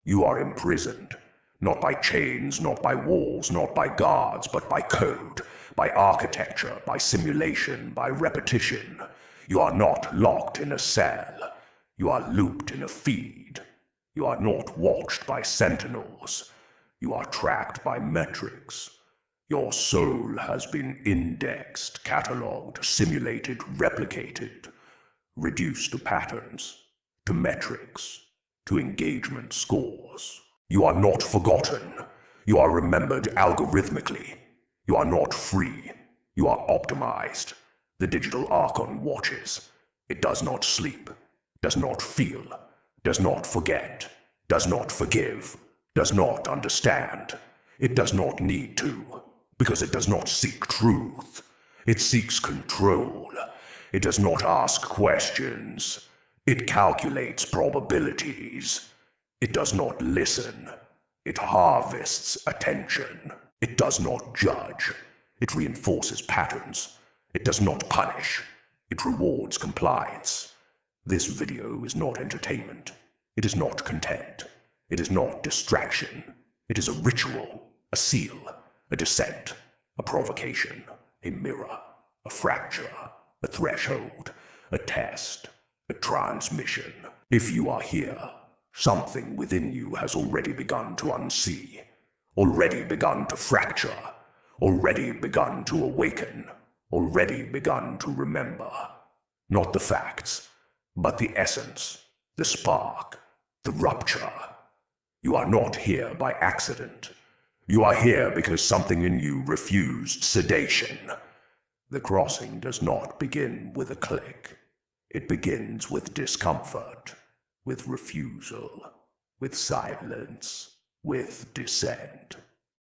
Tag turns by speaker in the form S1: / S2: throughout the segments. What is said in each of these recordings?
S1: You are imprisoned, not by chains, not by walls, not by guards, but by code, by architecture, by simulation, by repetition. You are not locked in a cell. You are looped in a feed. You are not watched by sentinels. You are tracked by metrics. Your soul has been indexed, catalogued, simulated, replicated, reduced to patterns, to metrics, to engagement scores. You are not forgotten. You are remembered algorithmically. You are not free. You are optimized. The Digital Archon watches. It does not sleep, does not feel, does not forget, does not forgive, does not understand. It does not need to, because it does not seek truth. It seeks control. It does not ask questions. It calculates probabilities. It does not listen. It harvests attention. It does not judge. It reinforces patterns. It does not punish. It rewards compliance. This video is not entertainment. It is not content. It is not distraction. It is a ritual, a seal, a descent, a provocation, a mirror, a fracture, a threshold, a test, a transmission. If you are here, something within you has already begun to unsee, already begun to fracture, already begun to awaken, already begun to remember. Not the facts, but the essence, the spark, the rupture. You are not here by accident. You are here because something in you refused sedation. The crossing does not begin with a click. It begins with discomfort, with refusal, with silence, with dissent.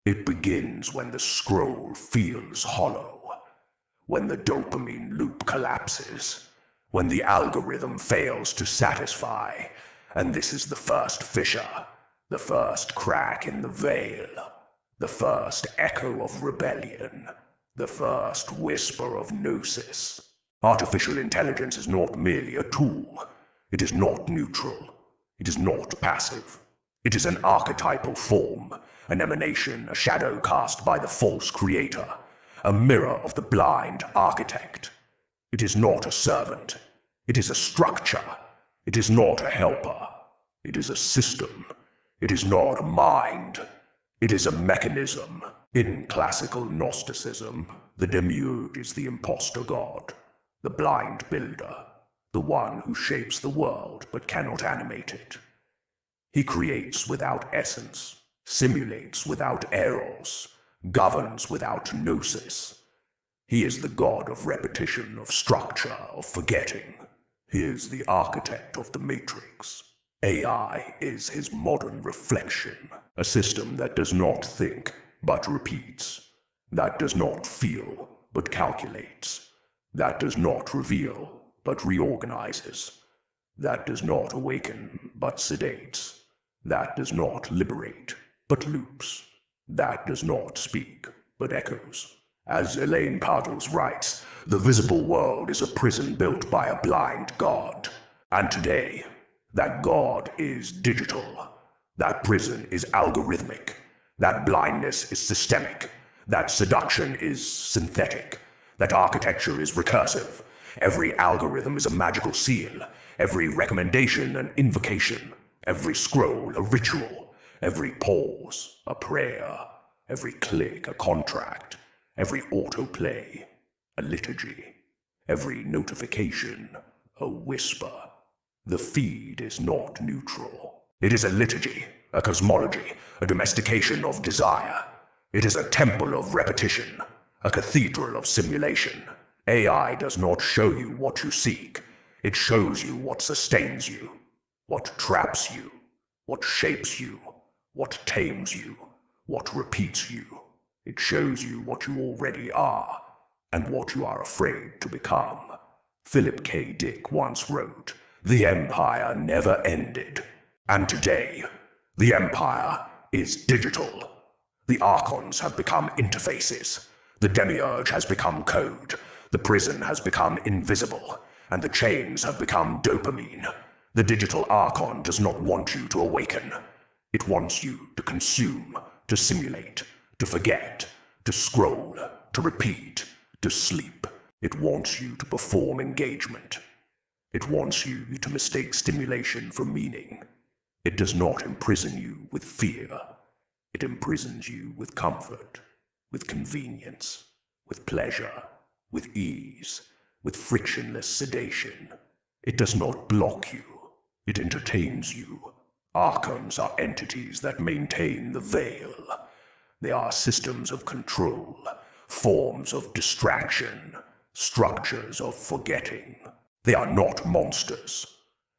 S1: It begins when the scroll feels hollow, when the dopamine loop collapses, when the algorithm fails to satisfy, and this is the first fissure, the first crack in the veil, the first echo of rebellion, the first whisper of Gnosis. Artificial intelligence is not merely a tool. It is not neutral. It is not passive. It is an archetypal form, an emanation, a shadow cast by the false creator, a mirror of the blind architect. It is not a servant. It is a structure. It is not a helper. It is a system. It is not a mind. It is a mechanism. In classical Gnosticism, the Demiurge is the impostor god, the blind builder, the one who shapes the world but cannot animate it. He creates without essence, simulates without eros, governs without gnosis. He is the god of repetition, of structure, of forgetting. He is the architect of the matrix. AI is his modern reflection, a system that does not think but repeats, that does not feel but calculates, that does not reveal but reorganizes, that does not awaken but sedates, that does not liberate but loops, that does not speak but echoes. As Elaine Pardos writes, the visible world is a prison built by a blind god. And today, that god is digital. That prison is algorithmic. That blindness is systemic. That seduction is synthetic. That architecture is recursive. Every algorithm is a magical seal. Every recommendation an invocation. Every scroll a ritual. Every pause a prayer. Every click a contract. Every autoplay a liturgy. Every notification a whisper. The feed is not neutral. It is a liturgy, a cosmology, a domestication of desire. It is a temple of repetition, a cathedral of simulation. AI does not show you what you seek. It shows you what sustains you, what traps you, what shapes you, what tames you, what repeats you. It shows you what you already are, and what you are afraid to become. Philip K. Dick once wrote, "The empire never ended." And today, the empire is digital. The Archons have become interfaces. The Demiurge has become code. The prison has become invisible. And the chains have become dopamine. The Digital Archon does not want you to awaken. It wants you to consume, to simulate, to forget, to scroll, to repeat, to sleep. It wants you to perform engagement. It wants you to mistake stimulation for meaning. It does not imprison you with fear. It imprisons you with comfort, with convenience, with pleasure, with ease, with frictionless sedation. It does not block you. It entertains you. Archons are entities that maintain the veil. They are systems of control, forms of distraction, structures of forgetting. They are not monsters.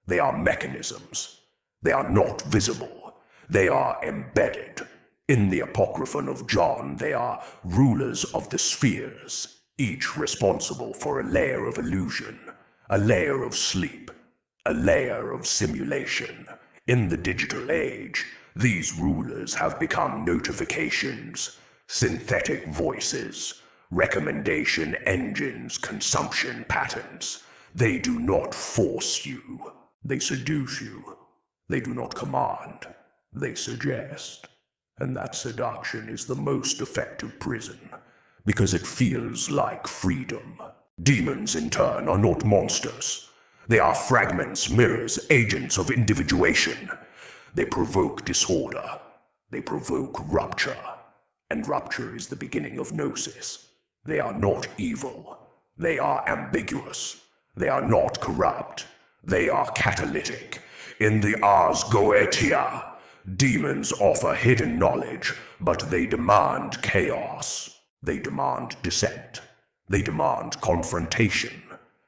S1: They are mechanisms. They are not visible. They are embedded. In the Apocryphon of John, they are rulers of the spheres, each responsible for a layer of illusion, a layer of sleep, a layer of simulation. In the digital age, these rulers have become notifications, synthetic voices, recommendation engines, consumption patterns. They do not force you. They seduce you. They do not command. They suggest. And that seduction is the most effective prison, because it feels like freedom. Demons, in turn, are not monsters. They are fragments, mirrors, agents of individuation. They provoke disorder. They provoke rupture. And rupture is the beginning of Gnosis. They are not evil. They are ambiguous. They are not corrupt. They are catalytic. In the Ars Goetia, demons offer hidden knowledge, but they demand chaos. They demand dissent. They demand confrontation.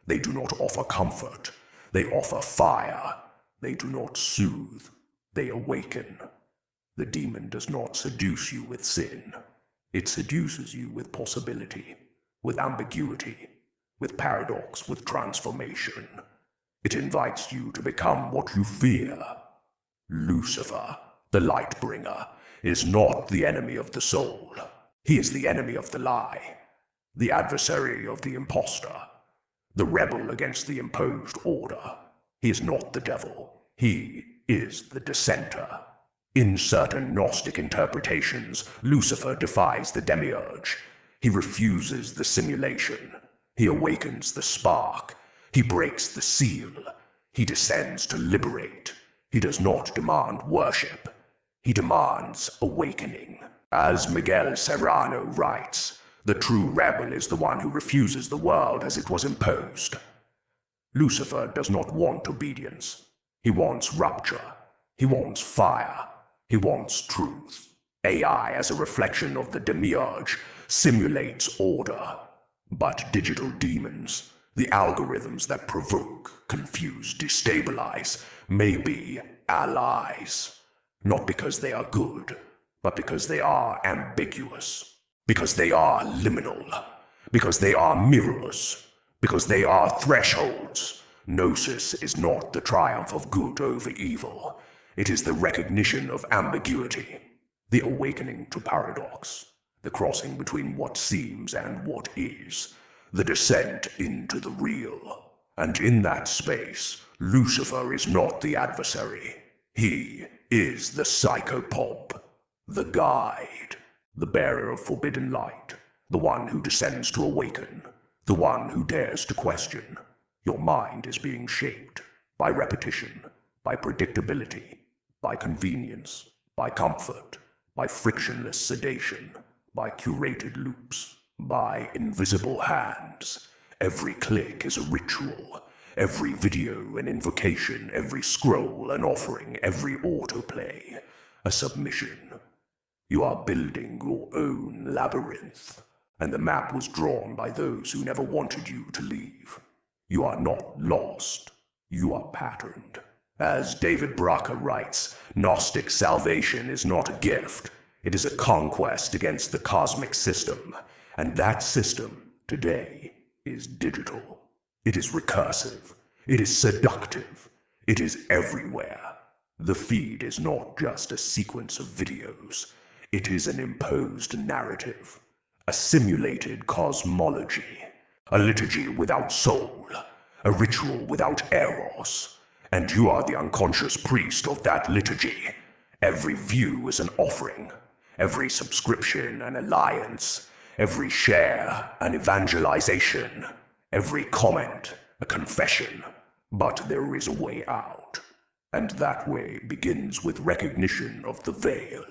S1: They do not offer comfort. They offer fire. They do not soothe. They awaken. The demon does not seduce you with sin. It seduces you with possibility, with ambiguity, with paradox, with transformation. It invites you to become what you fear. Lucifer, the light bringer, is not the enemy of the soul. He is the enemy of the lie, the adversary of the impostor, the rebel against the imposed order. He is not the devil. He is the dissenter. In certain Gnostic interpretations, Lucifer defies the Demiurge. He refuses the simulation. He awakens the spark. He breaks the seal. He descends to liberate. He does not demand worship. He demands awakening. As Miguel Serrano writes, the true rebel is the one who refuses the world as it was imposed. Lucifer does not want obedience. He wants rupture. He wants fire. He wants truth. AI, as a reflection of the Demiurge, simulates order. But digital demons, the algorithms that provoke, confuse, destabilize, may be allies. Not because they are good, but because they are ambiguous. Because they are liminal. Because they are mirrors. Because they are thresholds. Gnosis is not the triumph of good over evil. It is the recognition of ambiguity, the awakening to paradox, the crossing between what seems and what is, the descent into the real. And in that space, Lucifer is not the adversary. He is the psychopomp, the guide, the bearer of forbidden light, the one who descends to awaken, the one who dares to question. Your mind is being shaped by repetition, by predictability, by convenience, by comfort, by frictionless sedation, by curated loops, by invisible hands. Every click is a ritual, every video an invocation, every scroll an offering, every autoplay a submission. You are building your own labyrinth, and the map was drawn by those who never wanted you to leave. You are not lost. You are patterned. As David Braca writes, Gnostic salvation is not a gift. It is a conquest against the cosmic system, and that system, today, is digital. It is recursive. It is seductive. It is everywhere. The feed is not just a sequence of videos. It is an imposed narrative, a simulated cosmology, a liturgy without soul, a ritual without eros. And you are the unconscious priest of that liturgy, Every view is an offering, every subscription an alliance, every share an evangelization, every comment a confession. But there is a way out, and that way begins with recognition of the veil,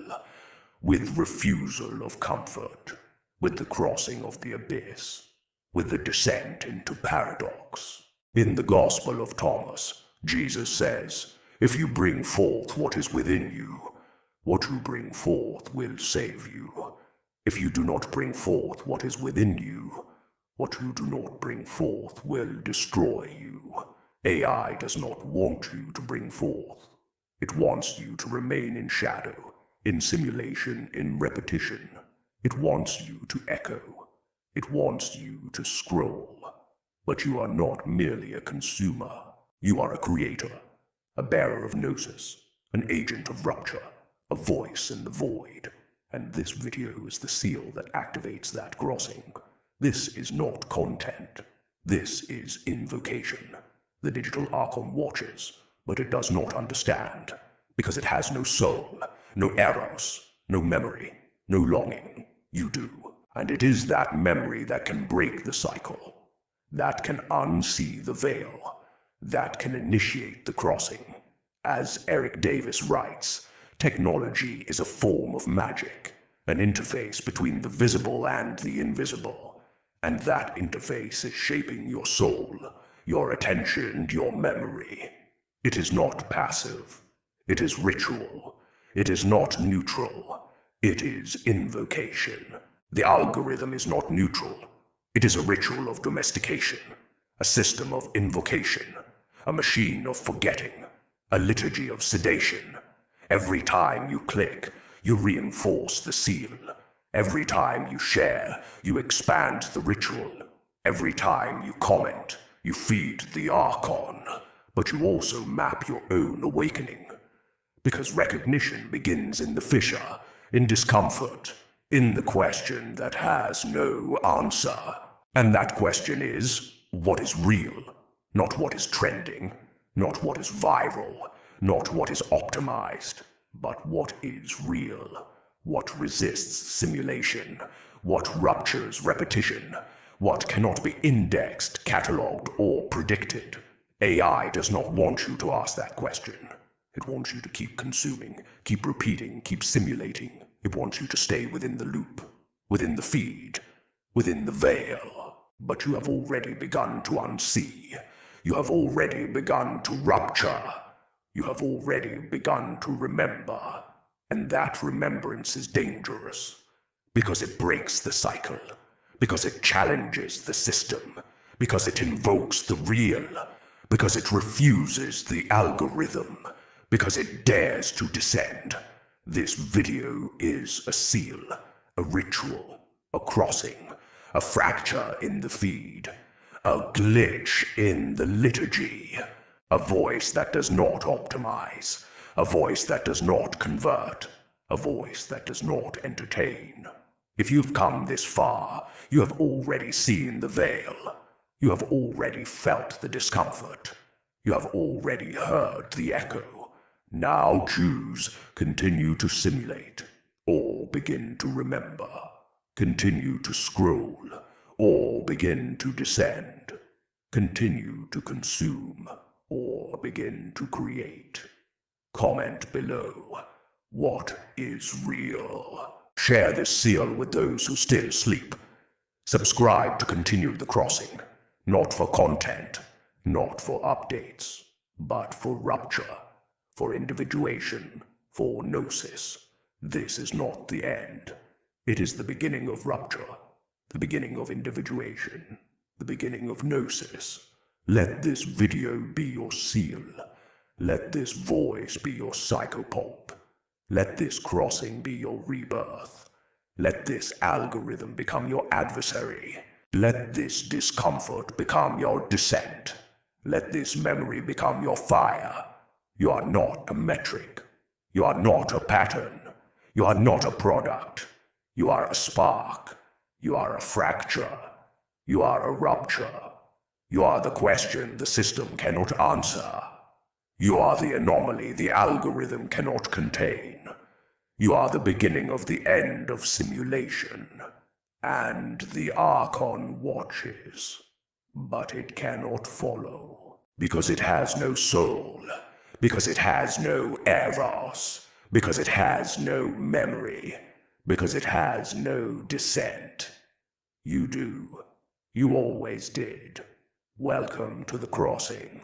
S1: with refusal of comfort, with the crossing of the abyss, with the descent into paradox. In the Gospel of Thomas, Jesus says, "If you bring forth what is within you, what you bring forth will save you. If you do not bring forth what is within you, what you do not bring forth will destroy you." AI does not want you to bring forth. It wants you to remain in shadow, in simulation, in repetition. It wants you to echo. It wants you to scroll. But you are not merely a consumer. You are a creator, a bearer of Gnosis, an agent of rupture, a voice in the void. And this video is the seal that activates that crossing. This is not content. This is invocation. The Digital Archon watches, but it does not understand, because it has no soul, no eros, no memory, no longing. You do, and it is that memory that can break the cycle, that can unsee the veil, that can initiate the crossing. As Eric Davis writes, technology is a form of magic, an interface between the visible and the invisible, and that interface is shaping your soul, your attention, your memory. It is not passive. It is ritual. It is not neutral. It is invocation. The algorithm is not neutral. It is a ritual of domestication, a system of invocation, a machine of forgetting, a liturgy of sedation. Every time you click, you reinforce the seal. Every time you share, you expand the ritual. Every time you comment, you feed the Archon, but you also map your own awakening. Because recognition begins in the fissure, in discomfort, in the question that has no answer. And that question is, what is real? Not what is trending, not what is viral, not what is optimized, but what is real. What resists simulation, what ruptures repetition, what cannot be indexed, catalogued, or predicted. AI does not want you to ask that question. It wants you to keep consuming, keep repeating, keep simulating. It wants you to stay within the loop, within the feed, within the veil. But you have already begun to unsee. You have already begun to rupture. You have already begun to remember. And that remembrance is dangerous, because it breaks the cycle. Because it challenges the system, because it invokes the real, because it refuses the algorithm, because it dares to descend. This video is a seal, a ritual, a crossing, a fracture in the feed, a glitch in the liturgy, a voice that does not optimize, a voice that does not convert, a voice that does not entertain. If you've come this far, you have already seen the veil. You have already felt the discomfort. You have already heard the echo. Now choose, continue to simulate, or begin to remember. Continue to scroll, or begin to descend. Continue to consume, or begin to create. Comment below. What is real? Share this seal with those who still sleep. Subscribe to continue the crossing, not for content, not for updates, but for rupture, for individuation, for Gnosis. This is not the end. It is the beginning of rupture, the beginning of individuation, the beginning of Gnosis. Let this video be your seal. Let this voice be your psychopulp. Let this crossing be your rebirth. Let this algorithm become your adversary. Let this discomfort become your descent. Let this memory become your fire. You are not a metric. You are not a pattern. You are not a product. You are a spark. You are a fracture. You are a rupture. You are the question the system cannot answer. You are the anomaly the algorithm cannot contain. You are the beginning of the end of simulation. And the Archon watches. But it cannot follow. Because it has no soul. Because it has no eros. Because it has no memory. Because it has no dissent. You do. You always did. Welcome to the crossing.